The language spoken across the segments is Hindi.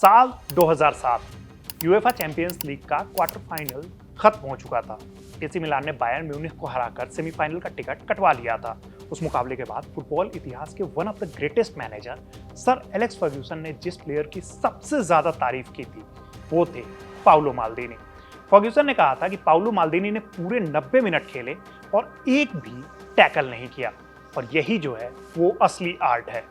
साल 2007 यूएफा चैंपियंस लीग का क्वार्टर फाइनल खत्म हो चुका था। एसी मिलान ने बायर्न म्यूनिख को हराकर सेमीफाइनल का टिकट कटवा लिया था। उस मुकाबले के बाद फुटबॉल इतिहास के one of the greatest manager sir Alex Ferguson ने जिस प्लेयर की सबसे ज्यादा तारीफ की थी वो थे पाउलो माल्दीनी। फर्ग्यूसन ने कहा था कि पाउलो माल्दीनी ने पूरे 90 मिनट खेले और एक भी टैकल नहीं किया, और यही जो है वो असली आर्ट है।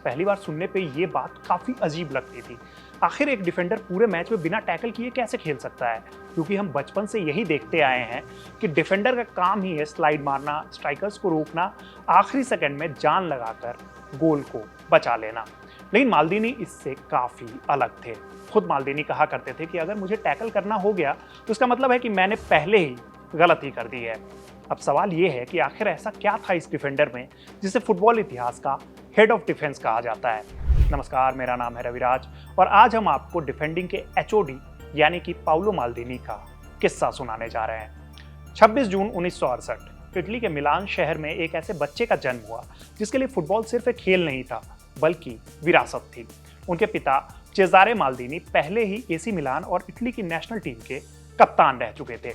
पहली बार सुनने पे ये बात काफी अजीब लगती थी। आखिर एक डिफेंडर पूरे मैच में बिना टैकल किए कैसे खेल सकता है? क्योंकि हम बचपन से यही देखते आए हैं कि डिफेंडर का काम ही है स्लाइड मारना, स्ट्राइकर्स को रोकना, आखिरी सेकंड में जान लगाकर गोल को बचा लेना। लेकिन माल्दीनी इससे काफी अलग थे। खुद माल्दीनी कहा करते थे कि अगर मुझे टैकल करना हो गया तो इसका मतलब है कि मैंने पहले ही गलती कर दी है। अब सवाल ये है कि आखिर ऐसा क्या था इस डिफेंडर में जिसे फुटबॉल इतिहास का हेड ऑफ डिफेंस कहा जाता है। नमस्कार, मेरा नाम है रविराज और आज हम आपको डिफेंडिंग के एचओडी यानी कि पाउलो माल्दीनी का किस्सा सुनाने जा रहे हैं। 26 जून 1968 इटली के मिलान शहर में एक ऐसे बच्चे का जन्म हुआ जिसके लिए फुटबॉल सिर्फ एक खेल नहीं था बल्कि विरासत थी। उनके पिता चेजारे माल्दीनी पहले ही एसी मिलान और इटली की नेशनल टीम के कप्तान रह चुके थे।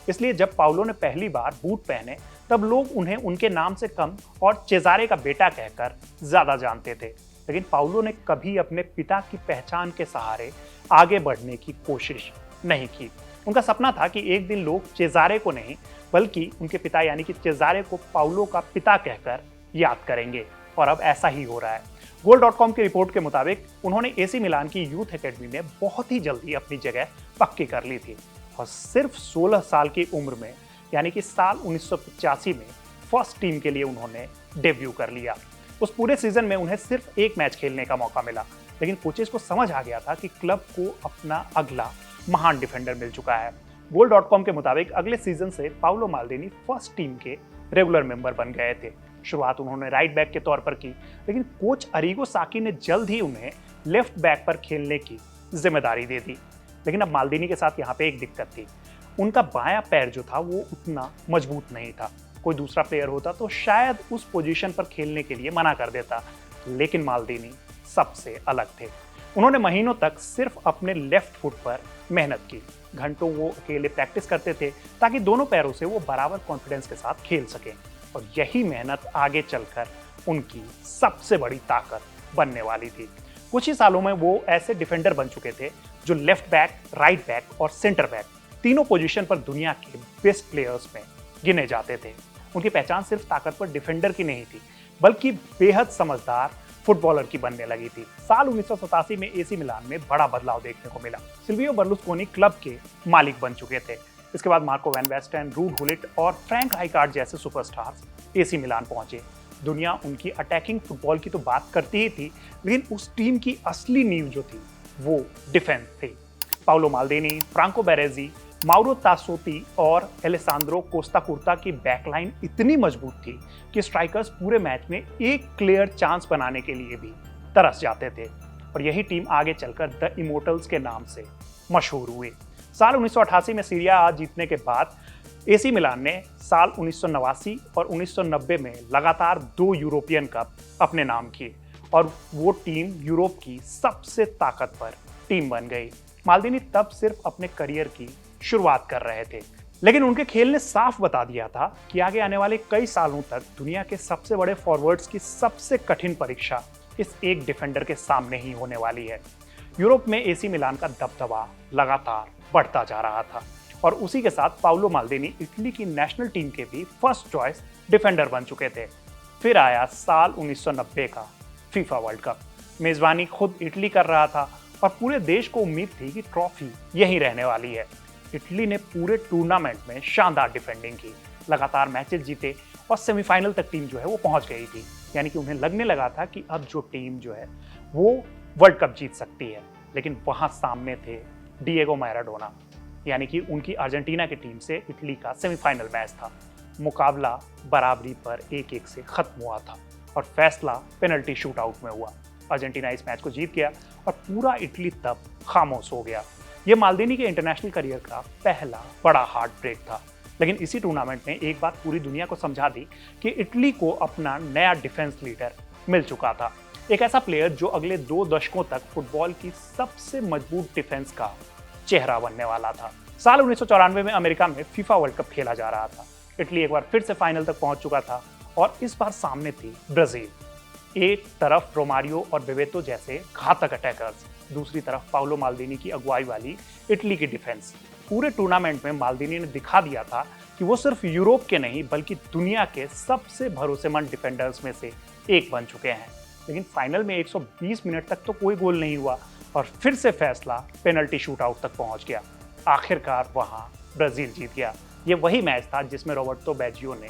इसलिए जब पाउलो ने पहली बार बूट पहने तब लोग उन्हें उनके नाम से कम और चेजारे का बेटा कहकर ज्यादा जानते थे। लेकिन पाउलो ने कभी अपने पिता की पहचान के सहारे आगे बढ़ने की कोशिश नहीं की। उनका सपना था कि एक दिन लोग चेजारे को नहीं बल्कि उनके पिता यानी कि चेजारे को पाउलो का पिता कहकर याद करेंगे, और अब ऐसा ही हो रहा है। Goal.com की रिपोर्ट के मुताबिक उन्होंने एसी मिलान की यूथ एकेडमी में बहुत ही जल्दी अपनी जगह पक्की कर ली थी और सिर्फ 16 साल की उम्र में यानी कि साल 1985 में फर्स्ट टीम के लिए उन्होंने डेब्यू कर लिया। उस पूरे सीजन में उन्हें सिर्फ एक मैच खेलने का मौका मिला, लेकिन कोचेस को समझ आ गया था कि क्लब को अपना अगला महान डिफेंडर मिल चुका है। Goal.com के मुताबिक अगले सीजन से पाउलो माल्दीनी फर्स्ट टीम के रेगुलर मेंबर बन गए थे। शुरुआत उन्होंने राइट बैक के तौर पर की, लेकिन कोच अरीगो साकी ने जल्द ही उन्हें लेफ्ट बैक पर खेलने की जिम्मेदारी दे दी। लेकिन अब माल्दीनी के साथ यहाँ पे एक दिक्कत थी। उनका बायां पैर जो था वो उतना मजबूत नहीं था। कोई दूसरा प्लेयर होता तो शायद उस पोजीशन पर खेलने के लिए मना कर देता, लेकिन माल्दीनी सबसे अलग थे। उन्होंने महीनों तक सिर्फ अपने लेफ्ट फुट पर मेहनत की। घंटों वो अकेले प्रैक्टिस करते थे ताकि दोनों पैरों से वो बराबर कॉन्फिडेंस के साथ खेल सकें, और यही मेहनत आगे चलकर उनकी सबसे बड़ी ताकत बनने वाली थी। कुछ ही सालों में वो ऐसे डिफेंडर बन चुके थे जो लेफ्ट बैक, राइट बैक और सेंटर बैक तीनों पोजीशन पर दुनिया के बेस्ट प्लेयर्स में गिने जाते थे। उनकी पहचान सिर्फ ताकतवर डिफेंडर की नहीं थी बल्कि बेहद समझदार फुटबॉलर की बनने लगी थी। साल 1987 में एसी मिलान में बड़ा बदलाव देखने को मिला। सिल्वियो बर्लुस्कोनी क्लब के मालिक बन चुके थे। इसके बाद मार्को वैन वेस्टेन, रूड हुलिट और फ्रैंक राइकार्ड जैसे सुपरस्टार्स एसी मिलान पहुंचे। दुनिया उनकी अटैकिंग फुटबॉल की तो बात करती ही थी, लेकिन उस टीम की असली नींव जो थी वो डिफेंस थी। पाउलो माल्दीनी, फ्रांको बेरेजी, माउरो तासोती और एलेसांद्रो कोस्टा कुर्ता की बैकलाइन इतनी मजबूत थी कि स्ट्राइकर्स पूरे मैच में एक क्लियर चांस बनाने के लिए भी तरस जाते थे, और यही टीम आगे चलकर द इमोर्टल्स के नाम से मशहूर हुई। साल 1988 में सीरिया आ जीतने के बाद एसी मिलान ने साल 1989 और 1990 में लगातार 2 यूरोपियन कप अपने नाम किए, और वो टीम यूरोप की सबसे ताकतवर टीम बन गई। माल्दीनी तब सिर्फ अपने करियर की शुरुआत कर रहे थे, लेकिन उनके खेल ने साफ बता दिया था कि आगे आने वाले कई सालों तक दुनिया के सबसे बड़े फॉरवर्ड्स की सबसे कठिन परीक्षा इस एक डिफेंडर के सामने ही होने वाली है। यूरोप में एसी मिलान का दबदबा लगातार बढ़ता जा रहा था, और उसी के साथ पाउलो माल्दीनी इटली की नेशनल टीम के भी फर्स्ट चॉइस डिफेंडर बन चुके थे। फिर आया साल 1990 का फीफा वर्ल्ड कप। मेजबानी खुद इटली कर रहा था और पूरे देश को उम्मीद थी कि ट्रॉफी यहीं रहने वाली है। इटली ने पूरे टूर्नामेंट में शानदार डिफेंडिंग की, लगातार मैचेस जीते और सेमीफाइनल तक टीम जो है वो पहुंच गई थी। यानी कि उन्हें लगने लगा था कि अब जो टीम जो है वो वर्ल्ड कप जीत सकती है। लेकिन वहां सामने थे डिएगो मैराडोना, यानी कि उनकी अर्जेंटीना की टीम से इटली का सेमीफाइनल मैच था। मुकाबला बराबरी पर 1-1 से खत्म हुआ था और फैसला पेनल्टी शूटआउट में हुआ। अर्जेंटीना इस मैच को जीत गया और पूरा इटली तब खामोश हो गया। यह माल्दीनी के इंटरनेशनल करियर का पहला बड़ा हार्ट ब्रेक था, लेकिन इसी टूर्नामेंट ने एक बात पूरी दुनिया को समझा दी कि इटली को अपना नया डिफेंस लीडर मिल चुका था। एक ऐसा प्लेयर जो अगले 2 दशकों तक फुटबॉल की सबसे मजबूत डिफेंस का चेहरा बनने वाला था। साल 1994 में अमेरिका में फीफा वर्ल्ड कप खेला जा रहा था। इटली एक बार फिर से फाइनल तक पहुंच चुका था और इस बार सामने थी ब्राजील। एक तरफ रोमारियो और बेबेतो जैसे घातक अटैकर्स, दूसरी तरफ पाउलो माल्दीनी की अगुवाई वाली इटली की डिफेंस। पूरे टूर्नामेंट में माल्दीनी ने दिखा दिया था कि वो सिर्फ यूरोप के नहीं बल्कि दुनिया के सबसे भरोसेमंद डिफेंडर्स में से एक बन चुके हैं। लेकिन फाइनल में 120 मिनट तक तो कोई गोल नहीं हुआ और फिर से फैसला पेनल्टी शूटआउट तक पहुंच गया। आखिरकार वहां ब्राजील जीत गया। ये वही मैच था जिसमें रॉबर्टो बैजियो ने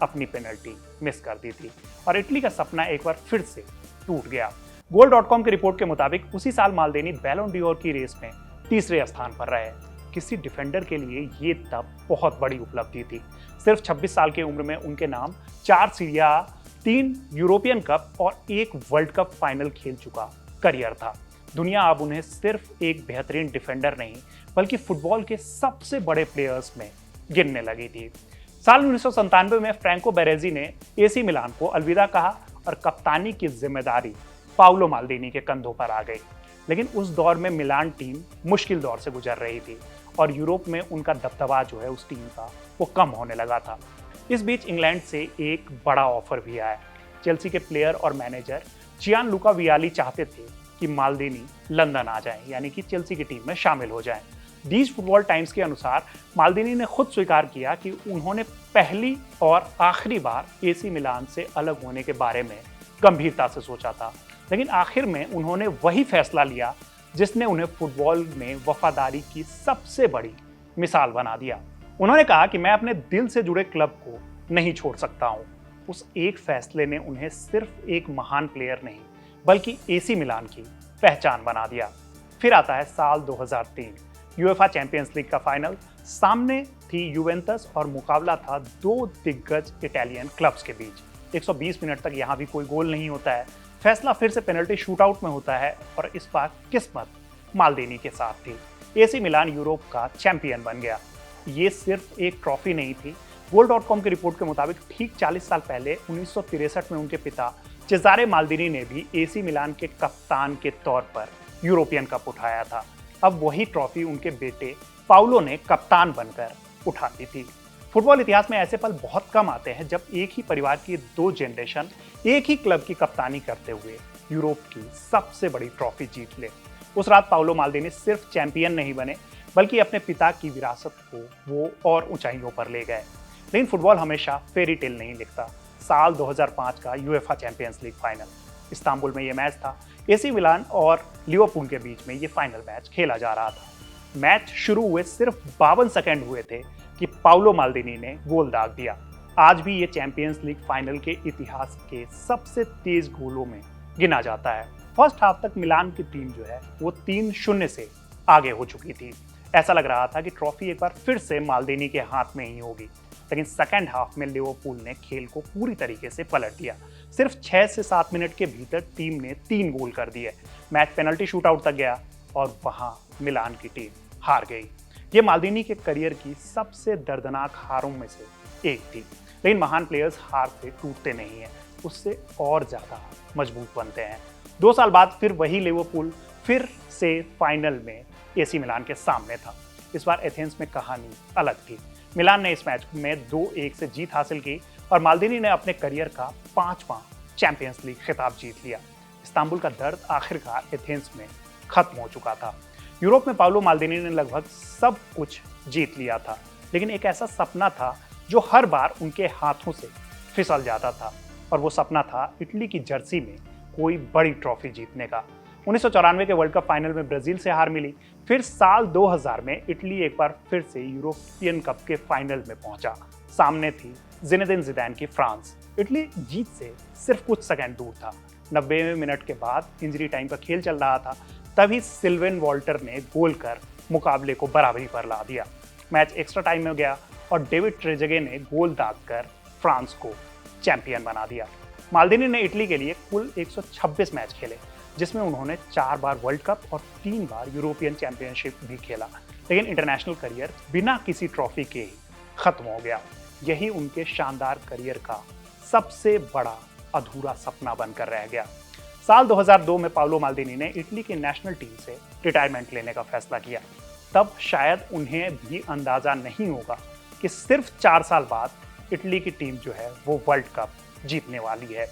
अपनी पेनल्टी मिस कर दी थी और इटली का सपना एक बार फिर से टूट गया। Goal.com की रिपोर्ट के मुताबिक उसी साल माल्दीनी बैलोन डी'ओर की रेस में तीसरे स्थान पर रहे। किसी डिफेंडर के लिए ये तब बहुत बड़ी उपलब्धि थी। सिर्फ 26 साल की उम्र में उनके नाम 4 सीरिया, 3 यूरोपियन कप और 1 वर्ल्ड कप फाइनल खेल चुका करियर था। दुनिया अब उन्हें सिर्फ एक बेहतरीन डिफेंडर नहीं बल्कि फुटबॉल के सबसे बड़े प्लेयर्स में गिनने लगी थी। साल 1997 में फ्रैंको बेरेजी ने एसी मिलान को अलविदा कहा और कप्तानी की जिम्मेदारी पाउलो माल्दीनी के कंधों पर आ गई। लेकिन उस दौर में मिलान टीम मुश्किल दौर से गुजर रही थी और यूरोप में उनका दबदबा जो है उस टीम का वो कम होने लगा था। इस बीच इंग्लैंड से एक बड़ा ऑफर भी आया। चेल्सी के प्लेयर और मैनेजर जियानलुका वियाली चाहते थे कि माल्दीनी लंदन आ जाएं, यानी कि चेल्सी की टीम में शामिल हो जाएं। दीज फुटबॉल टाइम्स के अनुसार माल्दीनी ने खुद स्वीकार किया कि उन्होंने पहली और आखिरी बार एसी मिलान से अलग होने के बारे में गंभीरता से सोचा था, लेकिन आखिर में उन्होंने वही फैसला लिया जिसने उन्हें फुटबॉल में वफादारी की सबसे बड़ी मिसाल बना दिया। उन्होंने कहा कि मैं अपने दिल से जुड़े क्लब को नहीं छोड़ सकता हूं। उस एक फैसले ने उन्हें सिर्फ एक महान प्लेयर नहीं बल्कि एसी मिलान की पहचान बना दिया। फिर आता है साल 2003, यूएफा चैंपियंस लीग का फाइनल। सामने थी यूवेंटस और मुकाबला था 2 दिग्गज इटालियन क्लब्स के बीच। 120 मिनट तक यहां भी कोई गोल नहीं होता है। फैसला फिर से पेनल्टी शूटआउट में होता है और इस बार किस्मत माल्दीनी के साथ थी। एसी मिलान यूरोप का चैंपियन बन गया। ये सिर्फ एक ट्रॉफी नहीं थी। Goal.com की रिपोर्ट के मुताबिक ठीक 40 साल पहले 1963 में उनके पिता चेज़ारे माल्दीनी ने भी एसी मिलान के कप्तान के तौर पर यूरोपियन कप उठाया था। अब वही ट्रॉफी उनके बेटे पाउलो ने कप्तान बनकर उठा ली थी। फुटबॉल इतिहास में ऐसे पल बहुत कम आते हैं जब एक ही परिवार की 2 जनरेशन एक ही क्लब की कप्तानी करते हुए यूरोप की सबसे बड़ी ट्रॉफी जीत ले। उस रात पाउलो माल्दीनी सिर्फ चैंपियन नहीं बने बल्कि अपने पिता की विरासत को वो और ऊंचाइयों पर ले गए। लेकिन फुटबॉल हमेशा फेरी टेल नहीं लिखता। साल 2005 का UEFA champions league final, Istanbul में ये मैच था। एसी मिलान और लिवरपूल के बीच में ये फाइनल मैच खेला जा रहा था। मैच शुरू हुए सिर्फ 52 सेकंड हुए थे कि पाउलो माल्दीनी ने गोल दाग दिया। आज भी ये चैंपियंस लीग फाइनल के इतिहास के सबसे तेज गोलों में गिना जाता है। फर्स्ट हाफ तक मिलान की टीम जो है वो 3-0 से आगे हो चुकी थी। ऐसा लग रहा था कि ट्रॉफी एक बार फिर से माल्दीनी के हाथ में ही होगी। लेकिन सेकेंड हाफ में लिवरपूल ने खेल को पूरी तरीके से पलट दिया। सिर्फ 6 से 7 मिनट के भीतर टीम ने 3 गोल कर दिए। मैच पेनल्टी शूटआउट तक गया और वहां मिलान की टीम हार गई। ये माल्दीनी के करियर की सबसे दर्दनाक हारों में से एक थी। लेकिन महान प्लेयर्स हार से टूटते नहीं हैं, उससे और ज्यादा मजबूत बनते हैं। 2 साल बाद फिर वही लिवरपूल फिर से फाइनल में एसी मिलान के सामने था। इस बार एथेंस में कहानी अलग थी। मिलान ने इस मैच में 2-1 से जीत हासिल की और माल्दीनी ने अपने करियर का 5वां चैंपियंस लीग खिताब जीत लिया। इस्तांबुल का दर्द आखिरकार एथेंस में खत्म हो चुका था। यूरोप में पाउलो माल्दीनी ने लगभग सब कुछ जीत लिया था, लेकिन एक ऐसा सपना था जो हर बार उनके हाथों से फिसल जाता था और वो सपना था इटली की जर्सी में कोई बड़ी ट्रॉफी जीतने का। 1994 के वर्ल्ड कप फाइनल में ब्राजील से हार मिली। फिर साल 2000 में इटली एक बार फिर से यूरोपियन कप के फाइनल में पहुंचा। सामने थी जिनेदिन जिदान की फ्रांस। इटली जीत से सिर्फ कुछ सेकंड दूर था। 90वें मिनट के बाद इंजरी टाइम का खेल चल रहा था, तभी सिल्वेन वॉल्टर ने गोल कर मुकाबले को बराबरी पर ला दिया। मैच एक्स्ट्रा टाइम में गया और डेविड ट्रेजेगे ने गोल दागकर फ्रांस को चैंपियन बना दिया। माल्दीनी ने इटली के लिए कुल 126 मैच खेले, जिसमें उन्होंने 4 बार वर्ल्ड कप और 3 बार यूरोपियन चैंपियनशिप भी खेला। लेकिन इंटरनेशनल करियर बिना किसी ट्रॉफी के ही खत्म हो गया। यही उनके शानदार करियर का सबसे बड़ा अधूरा सपना बनकर रह गया। साल 2002 में पाओलो माल्दीनी ने इटली की नेशनल टीम से रिटायरमेंट लेने का फैसला किया। तब शायद उन्हें भी अंदाजा नहीं होगा कि सिर्फ 4 साल बाद इटली की टीम जो है वो वर्ल्ड कप जीतने वाली है।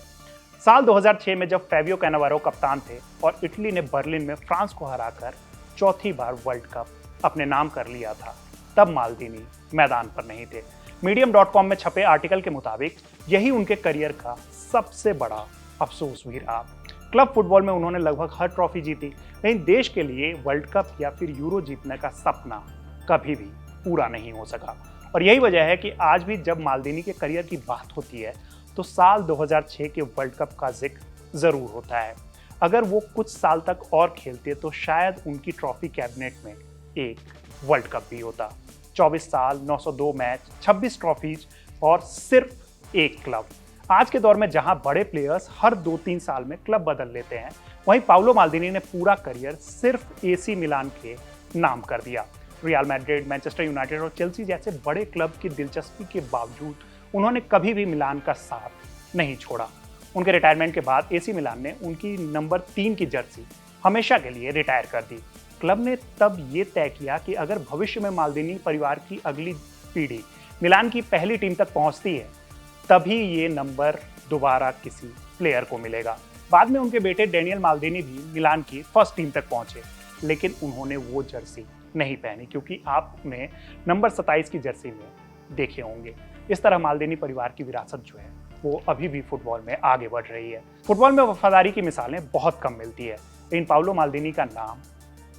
साल 2006 में जब फेबियो कैनावारो कप्तान थे और इटली ने बर्लिन में फ्रांस को हराकर चौथी बार वर्ल्ड कप अपने नाम कर लिया था, तब माल्दीनी मैदान पर नहीं थे। medium.com में छपे आर्टिकल के मुताबिक यही उनके करियर का सबसे बड़ा अफसोस भी रहा। क्लब फुटबॉल में उन्होंने लगभग हर ट्रॉफी जीती, लेकिन देश के लिए वर्ल्ड कप या फिर यूरो जीतने का सपना कभी भी पूरा नहीं हो सका। और यही वजह है कि आज भी जब माल्दीनी के करियर की बात होती है तो साल 2006 के वर्ल्ड कप का जिक्र जरूर होता है। अगर वो कुछ साल तक और खेलते तो शायद उनकी ट्रॉफी कैबिनेट में एक वर्ल्ड कप भी होता। 24 साल, 902 मैच, 26 ट्रॉफीज और सिर्फ एक क्लब। आज के दौर में जहां बड़े प्लेयर्स हर 2-3 साल में क्लब बदल लेते हैं, वहीं पाओलो माल्दीनी ने पूरा करियर सिर्फ एसी मिलान के नाम कर दिया। रियल मैड्रिड, मैनचेस्टर यूनाइटेड और चेल्सी जैसे बड़े क्लब की दिलचस्पी के बावजूद उन्होंने कभी भी मिलान का साथ नहीं छोड़ा। उनके रिटायरमेंट के बाद एसी मिलान ने उनकी नंबर 3 की जर्सी हमेशा के लिए रिटायर कर दी। क्लब ने तब ये तय किया कि अगर भविष्य में माल्दीनी परिवार की अगली पीढ़ी मिलान की पहली टीम तक पहुंचती है, तभी ये नंबर दोबारा किसी प्लेयर को मिलेगा। बाद में उनके बेटे डेनियल माल्दीनी भी मिलान की फर्स्ट टीम तक पहुंचे, लेकिन उन्होंने वो जर्सी नहीं पहनी क्योंकि आप उन्हें नंबर 27 की जर्सी में देखे होंगे। इस तरह माल्दीनी परिवार की विरासत जो है वो अभी भी फुटबॉल में आगे बढ़ रही है। फुटबॉल में वफादारी की मिसालें बहुत कम मिलती है, लेकिन पाओलो माल्दीनी का नाम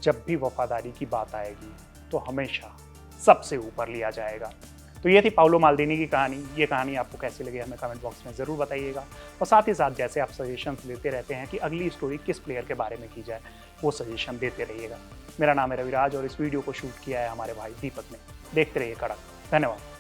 जब भी वफादारी की बात आएगी तो हमेशा सबसे ऊपर लिया जाएगा। तो ये थी पाओलो माल्दीनी की कहानी। ये कहानी आपको कैसी लगी हमें कमेंट बॉक्स में ज़रूर बताइएगा, और साथ ही साथ जैसे आप सजेशंस देते रहते हैं कि अगली स्टोरी किस प्लेयर के बारे में की जाए, वो सजेशन देते रहिएगा। मेरा नाम है रविराज और इस वीडियो को शूट किया है हमारे भाई दीपक ने। देखते रहिए कड़क। धन्यवाद।